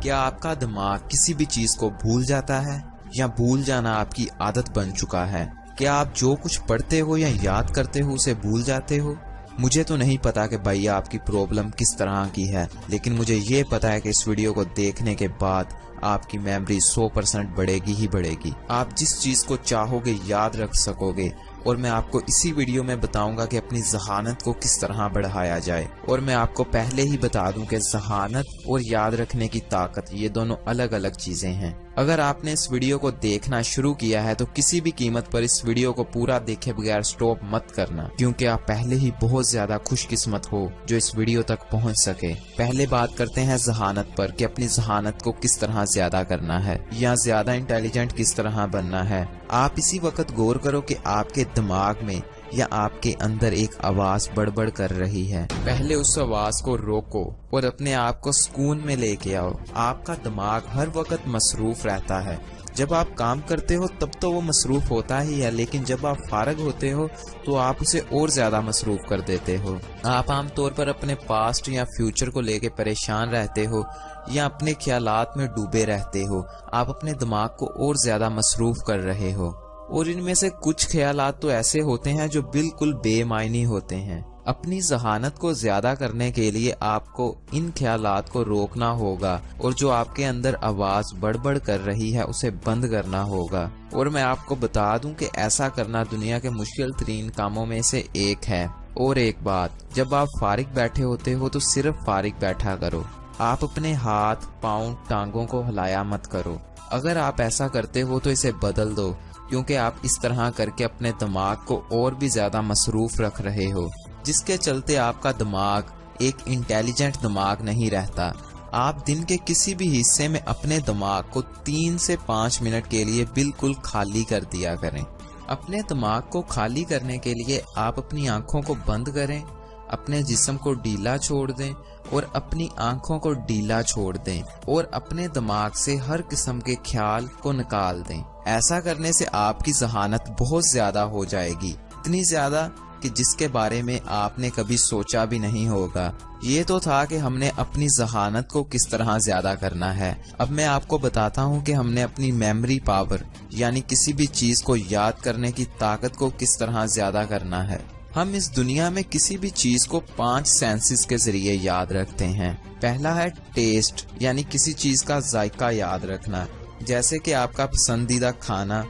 کیا آپ کا دماغ کسی بھی چیز کو بھول جاتا ہے یا بھول جانا آپ کی عادت بن چکا ہے؟ کیا آپ جو کچھ پڑھتے ہو یا یاد کرتے ہو اسے بھول جاتے ہو؟ مجھے تو نہیں پتا کہ بھائی آپ کی پرابلم کس طرح کی ہے، لیکن مجھے یہ پتا ہے کہ اس ویڈیو کو دیکھنے کے بعد آپ کی میموری 100% بڑھے گی ہی بڑھے گی۔ آپ جس چیز کو چاہو گے یاد رکھ سکو گے، اور میں آپ کو اسی ویڈیو میں بتاؤں گا کہ اپنی ذہانت کو کس طرح بڑھایا جائے۔ اور میں آپ کو پہلے ہی بتا دوں کہ ذہانت اور یاد رکھنے کی طاقت یہ دونوں الگ الگ چیزیں ہیں۔ اگر آپ نے اس ویڈیو کو دیکھنا شروع کیا ہے تو کسی بھی قیمت پر اس ویڈیو کو پورا دیکھے بغیر سٹاپ مت کرنا، کیونکہ آپ پہلے ہی بہت زیادہ خوش قسمت ہو جو اس ویڈیو تک پہنچ سکے۔ پہلے بات کرتے ہیں ذہانت پر کہ اپنی ذہانت کو کس طرح زیادہ کرنا ہے یا زیادہ انٹیلیجنٹ کس طرح بننا ہے۔ آپ اسی وقت غور کرو کہ آپ کے دماغ میں یا آپ کے اندر ایک آواز بڑبڑ کر رہی ہے۔ پہلے اس آواز کو روکو اور اپنے آپ کو سکون میں لے کے آؤ۔ آپ کا دماغ ہر وقت مصروف رہتا ہے۔ جب آپ کام کرتے ہو تب تو وہ مصروف ہوتا ہی ہے، لیکن جب آپ فارغ ہوتے ہو تو آپ اسے اور زیادہ مصروف کر دیتے ہو۔ آپ عام طور پر اپنے پاسٹ یا فیوچر کو لے کے پریشان رہتے ہو یا اپنے خیالات میں ڈوبے رہتے ہو۔ آپ اپنے دماغ کو اور زیادہ مصروف کر رہے ہو، اور ان میں سے کچھ خیالات تو ایسے ہوتے ہیں جو بالکل بے معنی ہوتے ہیں۔ اپنی ذہانت کو زیادہ کرنے کے لیے آپ کو ان خیالات کو روکنا ہوگا، اور جو آپ کے اندر آواز بڑبڑ کر رہی ہے اسے بند کرنا ہوگا۔ اور میں آپ کو بتا دوں کہ ایسا کرنا دنیا کے مشکل ترین کاموں میں سے ایک ہے۔ اور ایک بات، جب آپ فارغ بیٹھے ہوتے ہو تو صرف فارغ بیٹھا کرو۔ آپ اپنے ہاتھ، پاؤں، ٹانگوں کو ہلایا مت کرو۔ اگر آپ ایسا کرتے ہو تو اسے بدل دو، کیونکہ آپ اس طرح کر کے اپنے دماغ کو اور بھی زیادہ مصروف رکھ رہے ہو، جس کے چلتے آپ کا دماغ ایک انٹیلیجنٹ دماغ نہیں رہتا۔ آپ دن کے کسی بھی حصے میں اپنے دماغ کو 3 سے 5 منٹ کے لیے بالکل خالی کر دیا کریں۔ اپنے دماغ کو خالی کرنے کے لیے آپ اپنی آنکھوں کو بند کریں، اپنے جسم کو ڈھیلا چھوڑ دیں اور اپنی آنکھوں کو ڈھیلا چھوڑ دیں، اور اپنے دماغ سے ہر قسم کے خیال کو نکال دیں۔ ایسا کرنے سے آپ کی ذہانت بہت زیادہ ہو جائے گی، اتنی زیادہ کہ جس کے بارے میں آپ نے کبھی سوچا بھی نہیں ہوگا۔ یہ تو تھا کہ ہم نے اپنی ذہانت کو کس طرح زیادہ کرنا ہے۔ اب میں آپ کو بتاتا ہوں کہ ہم نے اپنی میموری پاور یعنی کسی بھی چیز کو یاد کرنے کی طاقت کو کس طرح زیادہ کرنا ہے۔ ہم اس دنیا میں کسی بھی چیز کو 5 سینسز کے ذریعے یاد رکھتے ہیں۔ پہلا ہے ٹیسٹ، یعنی کسی چیز کا ذائقہ یاد رکھنا، جیسے کہ آپ کا پسندیدہ کھانا،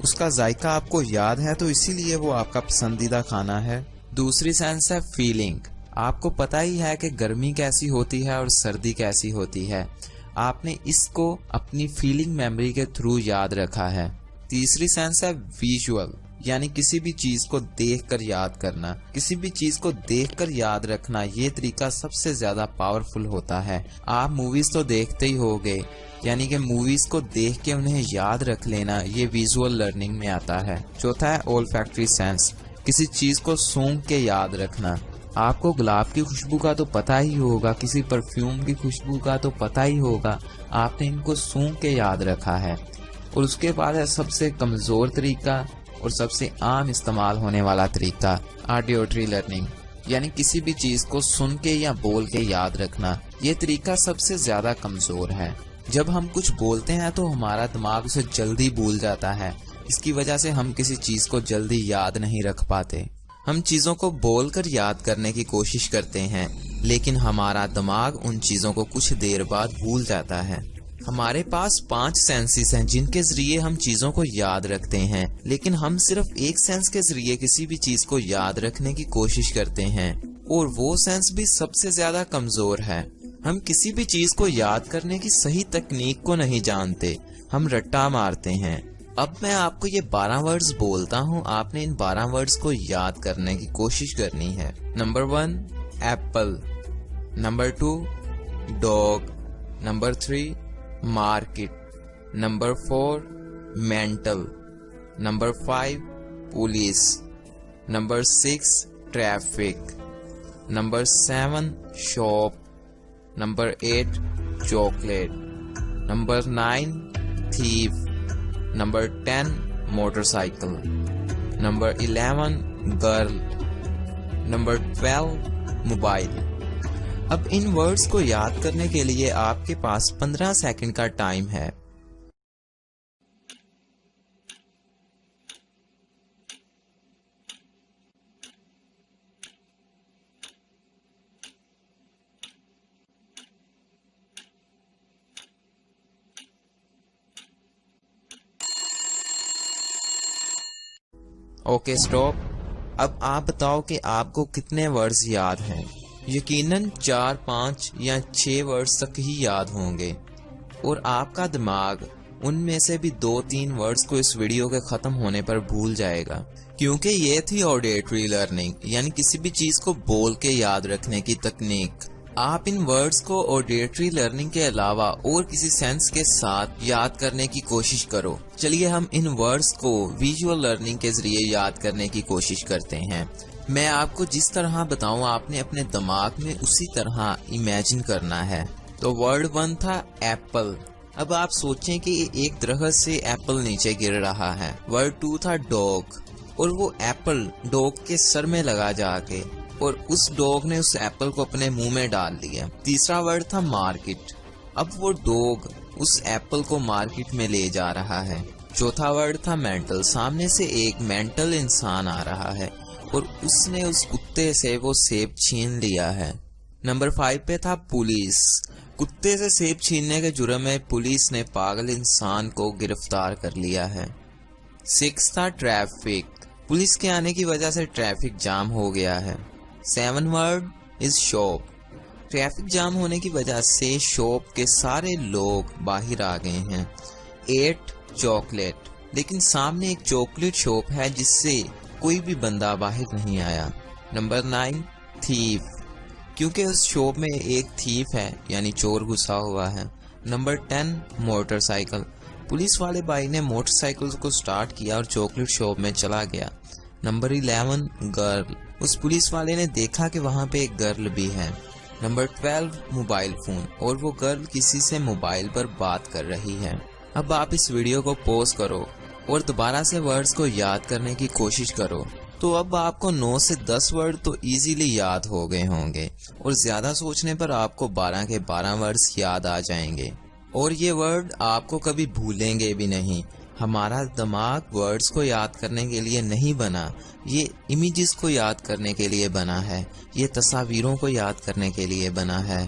اس کا ذائقہ آپ کو یاد ہے تو اسی لیے وہ آپ کا پسندیدہ کھانا ہے۔ دوسری سینس ہے فیلنگ، آپ کو پتہ ہی ہے کہ گرمی کیسی ہوتی ہے اور سردی کیسی ہوتی ہے، آپ نے اس کو اپنی فیلنگ میموری کے تھرو یاد رکھا ہے۔ تیسری سینس ہے ویژول، یعنی کسی بھی چیز کو دیکھ کر یاد کرنا، کسی بھی چیز کو دیکھ کر یاد رکھنا، یہ طریقہ سب سے زیادہ پاورفل ہوتا ہے۔ آپ موویز تو دیکھتے ہی ہوگے، یعنی کہ موویز کو دیکھ کے انہیں یاد رکھ لینا، یہ ویژول لرننگ میں آتا ہے۔ چوتھا ہے olfactory سینس، کسی چیز کو سونگھ کے یاد رکھنا۔ آپ کو گلاب کی خوشبو کا تو پتہ ہی ہوگا، کسی پرفیوم کی خوشبو کا تو پتہ ہی ہوگا، آپ نے ان کو سونگھ کے یاد رکھا ہے۔ اور اس کے بعد ہے سب سے کمزور طریقہ اور سب سے عام استعمال ہونے والا طریقہ، آڈیوٹری لرننگ، یعنی کسی بھی چیز کو سن کے یا بول کے یاد رکھنا۔ یہ طریقہ سب سے زیادہ کمزور ہے۔ جب ہم کچھ بولتے ہیں تو ہمارا دماغ اسے جلدی بھول جاتا ہے، اس کی وجہ سے ہم کسی چیز کو جلدی یاد نہیں رکھ پاتے۔ ہم چیزوں کو بول کر یاد کرنے کی کوشش کرتے ہیں، لیکن ہمارا دماغ ان چیزوں کو کچھ دیر بعد بھول جاتا ہے۔ ہمارے پاس 5 سینسز ہیں جن کے ذریعے ہم چیزوں کو یاد رکھتے ہیں، لیکن ہم صرف ایک سینس کے ذریعے کسی بھی چیز کو یاد رکھنے کی کوشش کرتے ہیں، اور وہ سینس بھی سب سے زیادہ کمزور ہے۔ ہم کسی بھی چیز کو یاد کرنے کی صحیح تکنیک کو نہیں جانتے، ہم رٹا مارتے ہیں۔ اب میں آپ کو یہ 12 ورڈز بولتا ہوں، آپ نے ان 12 ورڈز کو یاد کرنے کی کوشش کرنی ہے۔ Number 1 apple, number 2 dog, number 3 market, number 4 mental, number 5 police, number 6 traffic, number 7 shop, number 8 chocolate, number 9 تھیف، number 10 motor cycle, number 11 girl, number 12 mobile. اب ان ورڈز کو یاد کرنے کے لیے آپ کے پاس 15 سیکنڈ کا ٹائم ہے۔ Okay stop. اب آپ بتاؤ کہ آپ کو کتنے ورڈز یاد ہیں؟ یقیناً 4، 5 یا 6 ورڈز تک ہی یاد ہوں گے، اور آپ کا دماغ ان میں سے بھی 2-3 ورڈز کو اس ویڈیو کے ختم ہونے پر بھول جائے گا، کیونکہ یہ تھی آڈیٹری لرننگ، یعنی کسی بھی چیز کو بول کے یاد رکھنے کی تکنیک۔ آپ ان ورڈز کو آڈیٹری لرننگ کے علاوہ اور کسی سینس کے ساتھ یاد کرنے کی کوشش کرو۔ چلیے ہم ان ورڈز کو ویژول لرننگ کے ذریعے یاد کرنے کی کوشش کرتے ہیں۔ میں آپ کو جس طرح بتاؤں آپ نے اپنے دماغ میں اسی طرح امیجن کرنا ہے۔ تو ورڈ 1 تھا ایپل۔ اب آپ سوچیں کہ ایک درخت سے ایپل نیچے گر رہا ہے۔ ورڈ 2 تھا ڈاگ، اور وہ ایپل ڈاگ کے سر میں لگا جا کے، اور اس ڈاگ نے اس ایپل کو اپنے منہ میں ڈال دیا۔ تیسرا ورڈ تھا مارکیٹ۔ اب وہ ڈاگ اس ایپل کو مارکیٹ میں لے جا رہا ہے۔ چوتھا ورڈ تھا مینٹل۔ سامنے سے ایک مینٹل انسان آ رہا ہے اور اس نے اس کتے سے وہ سیب چھین لیا ہے۔ نمبر 5 پہ تھا پولیس۔ کتے سے سیب چھیننے کے جرم میں پولیس نے پاگل انسان کو گرفتار کر لیا ہے۔ 6 تھا ٹریفک۔ پولیس کے آنے کی وجہ سے ٹریفک جام ہو گیا ہے۔ 7 word is shop. Traffic jam ہونے کی وجہ سے شاپ کے سارے لوگ باہر آ گئے ہیں۔ 8 چاکلیٹ۔ لیکن سامنے ایک چاکلیٹ شاپ ہے جس سے کوئی بھی بندہ باہر نہیں آیا۔ نمبر 9 تھیف، کیونکہ اس شاپ میں ایک تھیف ہے یعنی چور گھسا ہوا ہے۔ Number 10 motor cycle. پولیس والے بھائی نے موٹر سائیکل کو سٹارٹ کیا اور چاکلیٹ شاپ میں چلا گیا۔ Number 11 girl. اس پولیس والے نے دیکھا کہ وہاں پہ ایک گرل بھی ہے۔ نمبر 12 موبائل فون، اور وہ گرل کسی سے موبائل پر بات کر رہی ہے۔ اب آپ اس ویڈیو کو پوز کرو اور دوبارہ سے ورڈز کو یاد کرنے کی کوشش کرو۔ تو اب آپ کو 9 سے 10 ورڈ تو ایزیلی یاد ہو گئے ہوں گے، اور زیادہ سوچنے پر آپ کو 12 کے 12 ورڈز یاد آ جائیں گے، اور یہ ورڈ آپ کو کبھی بھولیں گے بھی نہیں۔ ہمارا دماغ ورڈز کو یاد کرنے کے لیے نہیں بنا، یہ امیجز کو یاد کرنے کے لیے بنا ہے، یہ تصاویروں کو یاد کرنے کے لیے بنا ہے۔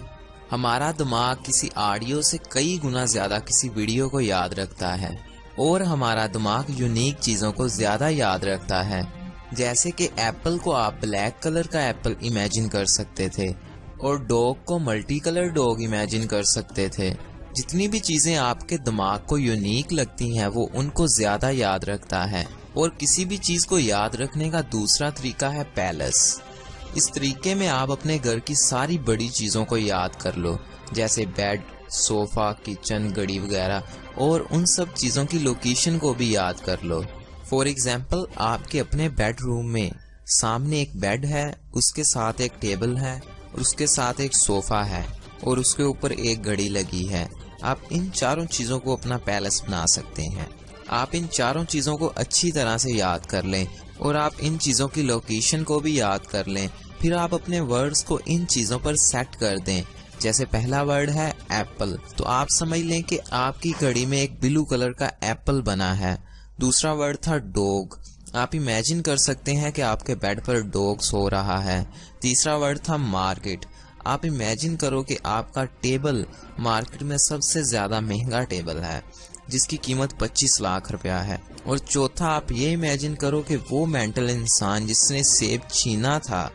ہمارا دماغ کسی آڈیو سے کئی گنا زیادہ کسی ویڈیو کو یاد رکھتا ہے، اور ہمارا دماغ یونیک چیزوں کو زیادہ یاد رکھتا ہے۔ جیسے کہ ایپل کو آپ بلیک کلر کا ایپل امیجن کر سکتے تھے، اور ڈاگ کو ملٹی کلر ڈاگ امیجن کر سکتے تھے۔ جتنی بھی چیزیں آپ کے دماغ کو یونیک لگتی ہیں وہ ان کو زیادہ یاد رکھتا ہے۔ اور کسی بھی چیز کو یاد رکھنے کا دوسرا طریقہ ہے پیلس۔ اس طریقے میں آپ اپنے گھر کی ساری بڑی چیزوں کو یاد کر لو، جیسے بیڈ، صوفہ، کچن، گھڑی وغیرہ، اور ان سب چیزوں کی لوکیشن کو بھی یاد کر لو۔ فور ایگزامپل، آپ کے اپنے بیڈ روم میں سامنے ایک بیڈ ہے، اس کے ساتھ ایک ٹیبل ہے، اور اس کے ساتھ ایک صوفہ ہے، اور اس کے اوپر ایک گھڑی لگی ہے۔ آپ ان چاروں چیزوں کو اپنا پیلس بنا سکتے ہیں۔ آپ ان چاروں چیزوں کو اچھی طرح سے یاد کر لیں، اور آپ ان چیزوں کی لوکیشن کو بھی یاد کر لیں۔ پھر آپ اپنے ورڈز کو ان چیزوں پر سیٹ کر دیں۔ جیسے پہلا ورڈ ہے ایپل، تو آپ سمجھ لیں کہ آپ کی گھڑی میں ایک بلو کلر کا ایپل بنا ہے۔ دوسرا ورڈ تھا ڈوگ، آپ امیجن کر سکتے ہیں کہ آپ کے بیڈ پر ڈوگ سو رہا ہے۔ تیسرا ورڈ تھا مارکیٹ، آپ امیجن کرو کہ آپ کا ٹیبل مارکیٹ میں سب سے زیادہ مہنگا ٹیبل ہے جس کی قیمت 25 لاکھ روپیہ ہے۔ اور چوتھا، آپ یہ امیجن کرو کہ وہ مینٹل انسان جس نے سیب چھینا تھا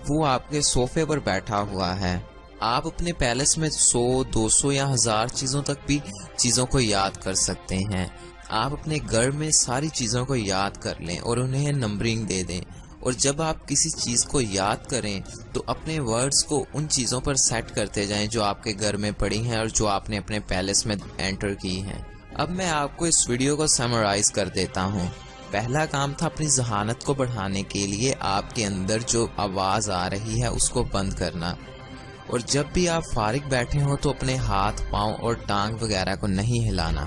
وہ آپ کے صوفے پر بیٹھا ہوا ہے۔ آپ اپنے پیلس میں 100، 200 یا 1000 چیزوں تک بھی چیزوں کو یاد کر سکتے ہیں۔ آپ اپنے گھر میں ساری چیزوں کو یاد کر لیں اور انہیں نمبرنگ دے دیں، اور جب آپ کسی چیز کو یاد کریں تو اپنے ورڈز کو ان چیزوں پر سیٹ کرتے جائیں جو آپ کے گھر میں پڑی ہیں اور جو آپ نے اپنے پیلس میں انٹر کی ہیں۔ اب میں آپ کو اس ویڈیو کو سمرائز کر دیتا ہوں۔ پہلا کام تھا اپنی ذہانت کو بڑھانے کے لیے آپ کے اندر جو آواز آ رہی ہے اس کو بند کرنا، اور جب بھی آپ فارغ بیٹھے ہوں تو اپنے ہاتھ، پاؤں اور ٹانگ وغیرہ کو نہیں ہلانا۔